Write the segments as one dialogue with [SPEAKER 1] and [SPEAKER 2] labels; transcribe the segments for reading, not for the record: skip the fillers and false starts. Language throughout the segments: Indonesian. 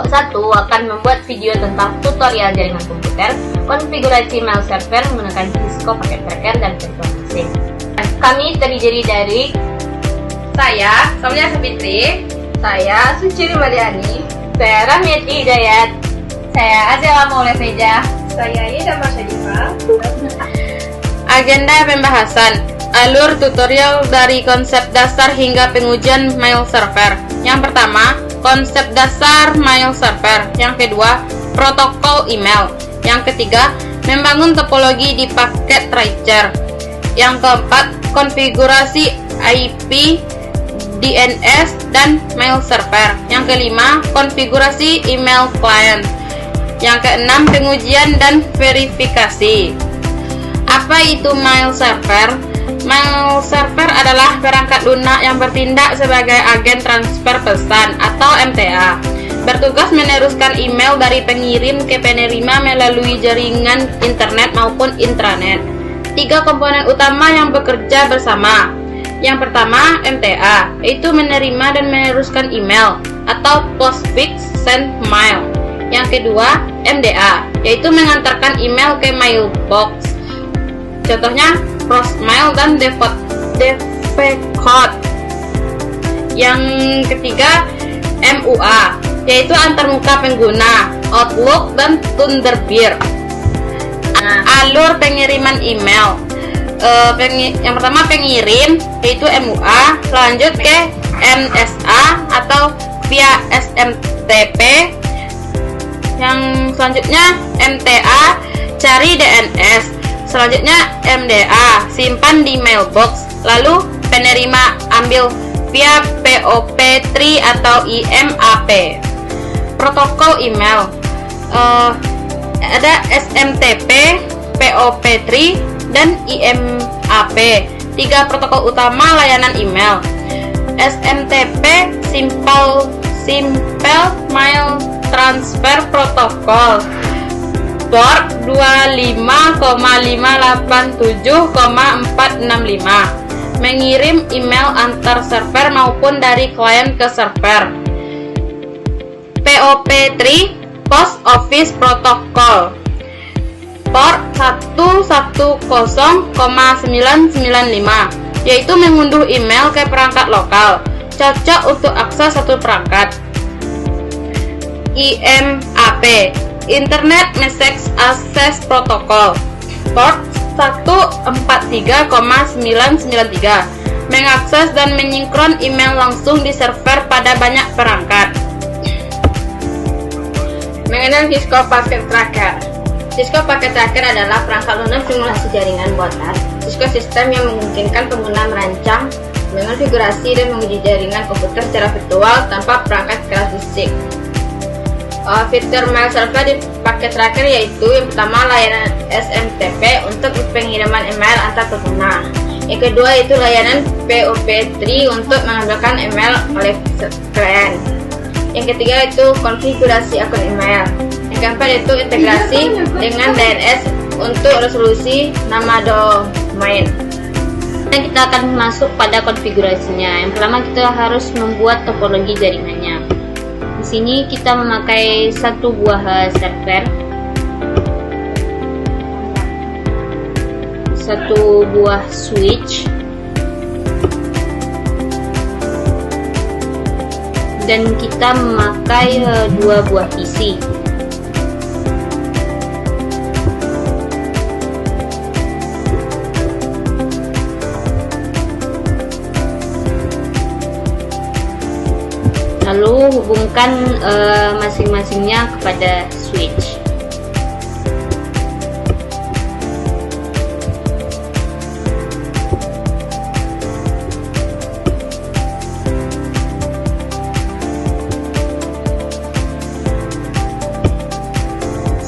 [SPEAKER 1] Kelompok 1 akan membuat video tentang tutorial jaringan komputer, konfigurasi mail server menggunakan Cisco paket tracker dan virtual machine. Kami terdiri dari
[SPEAKER 2] saya, Somnia Sapitri,
[SPEAKER 3] saya, Suci Mariani,
[SPEAKER 1] saya Rahmiyati Hidayat,
[SPEAKER 2] saya Azela Maulefeja,
[SPEAKER 3] saya Ida Masyadifa.
[SPEAKER 2] Agenda pembahasan, alur tutorial dari konsep dasar hingga pengujian mail server. Yang pertama, konsep dasar mail server. Yang kedua, protokol email. Yang ketiga, membangun topologi di paket tracer. Yang keempat, konfigurasi IP, DNS, dan mail server. Yang kelima, konfigurasi email client. Yang keenam, pengujian dan verifikasi. Apa itu mail server? Mail server adalah perangkat lunak yang bertindak sebagai agen transfer pesan atau MTA. Bertugas meneruskan email dari pengirim ke penerima melalui jaringan internet maupun intranet. 3 komponen utama yang bekerja bersama. Yang pertama, MTA, yaitu menerima dan meneruskan email atau postfix send mail. Yang kedua, MDA, yaitu mengantarkan email ke mailbox. Contohnya Crossmail dan Devcode. Yang ketiga, MUA, yaitu antarmuka pengguna, Outlook dan Thunderbird. Alur pengiriman email. Yang pertama pengirim, yaitu MUA, lanjut ke NSA atau via SMTP. Yang selanjutnya MTA, cari DNS. Selanjutnya MDA, simpan di mailbox. Lalu penerima ambil via POP3 atau IMAP. Protokol email, ada SMTP, POP3, dan IMAP. 3 protokol utama layanan email. SMTP, Simple Mail Transfer Protocol, port 25,587,465, mengirim email antar server maupun dari klien ke server. POP3, Post Office Protocol, port 110,995, yaitu mengunduh email ke perangkat lokal, cocok untuk akses satu perangkat. IMAP, Internet Message Access Protocol, port 143,993, mengakses dan menyinkron email langsung di server pada banyak perangkat.
[SPEAKER 3] Mengenal Cisco Packet Tracker. Cisco Packet Tracker adalah perangkat lunak simulasi jaringan buatan Cisco System yang memungkinkan pengguna merancang, mengonfigurasi, dan menguji jaringan komputer secara virtual tanpa perangkat keras fisik. Fitur mail server di paket tracker yaitu yang pertama layanan SMTP untuk pengiriman email antar pengguna. Yang kedua yaitu layanan POP3 untuk mengambilkan email oleh klien. Yang ketiga itu konfigurasi akun email. Yang keempat yaitu integrasi dengan DNS untuk resolusi nama domain.
[SPEAKER 1] Dan kita akan masuk pada konfigurasinya. Yang pertama kita harus membuat topologi jaringannya. Di sini kita memakai 1 buah server, 1 buah switch, dan kita memakai 2 buah PC. Lalu hubungkan masing-masingnya kepada switch.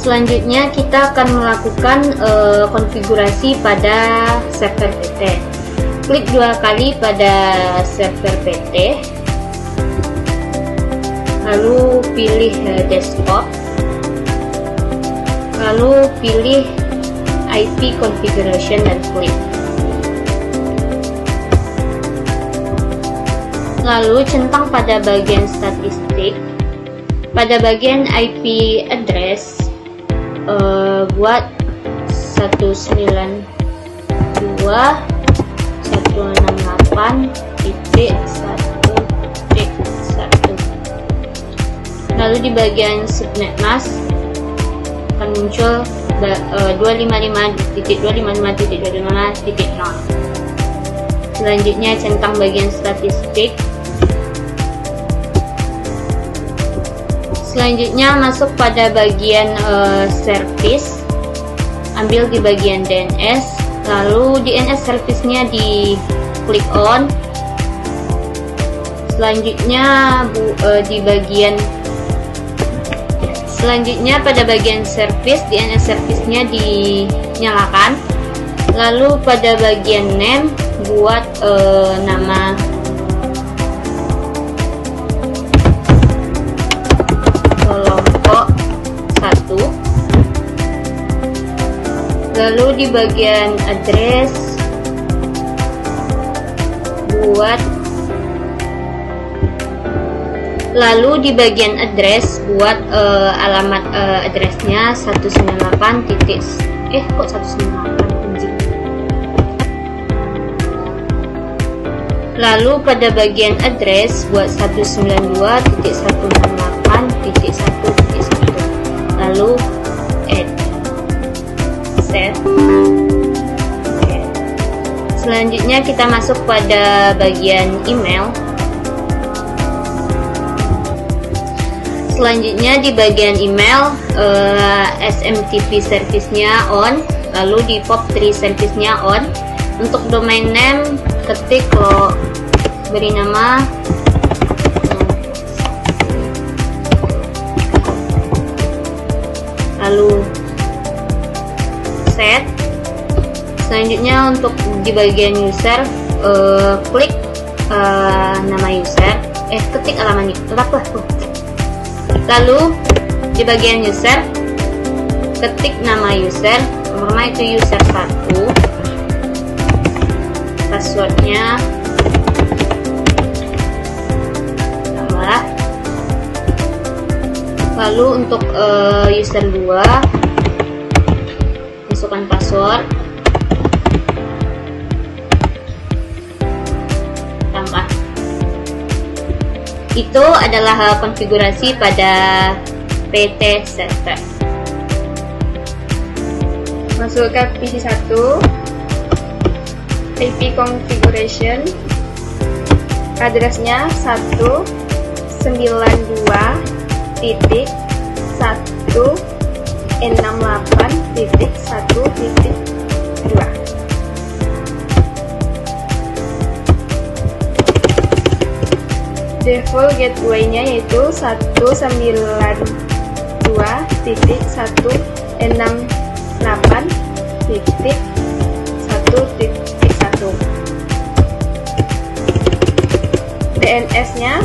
[SPEAKER 1] Selanjutnya kita akan melakukan konfigurasi pada server PT. Klik 2 kali pada server PT. Lalu pilih desktop, lalu pilih IP configuration dan klik. Lalu centang pada bagian statistik pada bagian IP address buat 192.168.1.1. Lalu di bagian subnet mask akan muncul 255.255.255.0. Selanjutnya centang bagian statistik. Selanjutnya masuk pada bagian service, ambil di bagian DNS, lalu DNS service-nya di klik on. Selanjutnya pada bagian service, DNS service-nya dinyalakan. Lalu pada bagian name buat nama kelompok 1. Lalu di bagian address buat alamat addressnya 198 titik kok 198 anjing. Lalu pada bagian address buat 192.168.1.1. lalu add set. Selanjutnya kita masuk pada bagian email. Selanjutnya di bagian email SMTP service-nya on, lalu di POP3 service-nya on. Untuk domain name ketik lo beri nama lalu set. Selanjutnya untuk di bagian user klik nama user, ketik alamat lalu di bagian user ketik nama user, nomornya itu user 1, passwordnya tambah. Lalu untuk user 2 masukkan password tambah. Itu adalah konfigurasi pada PT server.
[SPEAKER 3] Masuk ke PC 1, IP configuration, addressnya 192.168.1.2. Default gateway-nya yaitu 192.168.1.1. DNS-nya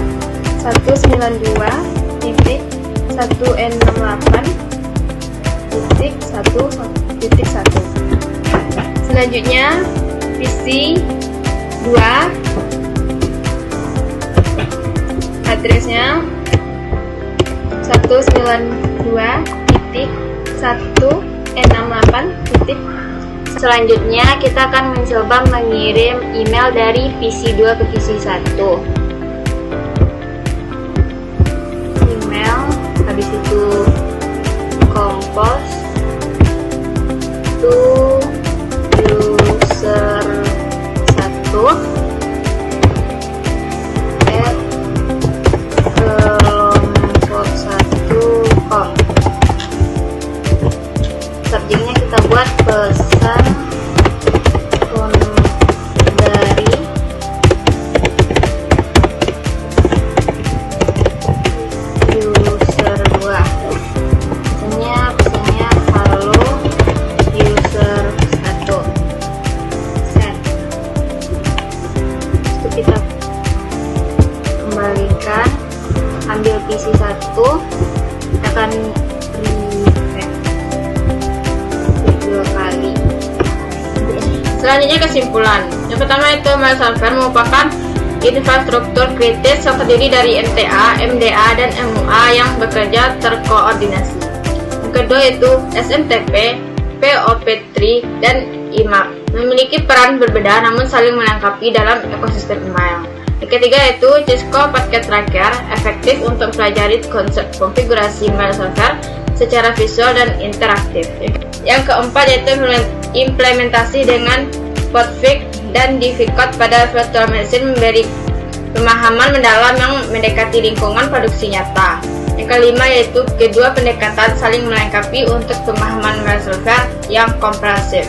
[SPEAKER 3] 192.168.1.1. Selanjutnya PC 2, addressnya 192.168.
[SPEAKER 1] Selanjutnya kita akan mencoba mengirim email dari PC 2 ke PC 1. Email, habis itu compose to user 1 kelompok 1.com. Subjeknya kita buat pesan dari user 2. Pesannya halo user 1. Send. Itu kita kembalikan, ambil PC 1, kita akan dua kali.
[SPEAKER 2] Selanjutnya kesimpulan. Yang pertama itu mail server merupakan
[SPEAKER 3] infrastruktur kritis yang terdiri dari MTA, MDA, dan MUA yang bekerja terkoordinasi. Yang kedua itu SMTP, POP3, dan IMAP memiliki peran berbeda namun saling melengkapi dalam ekosistem email. Yang ketiga itu Cisco Packet Tracker, efektif untuk mempelajari konsep konfigurasi mail server secara visual dan interaktif. Yang keempat yaitu implementasi dengan Podfix dan Difficult pada virtual machine memberi pemahaman mendalam yang mendekati lingkungan produksi nyata. Yang kelima yaitu kedua pendekatan saling melengkapi untuk pemahaman mail server yang komprehensif.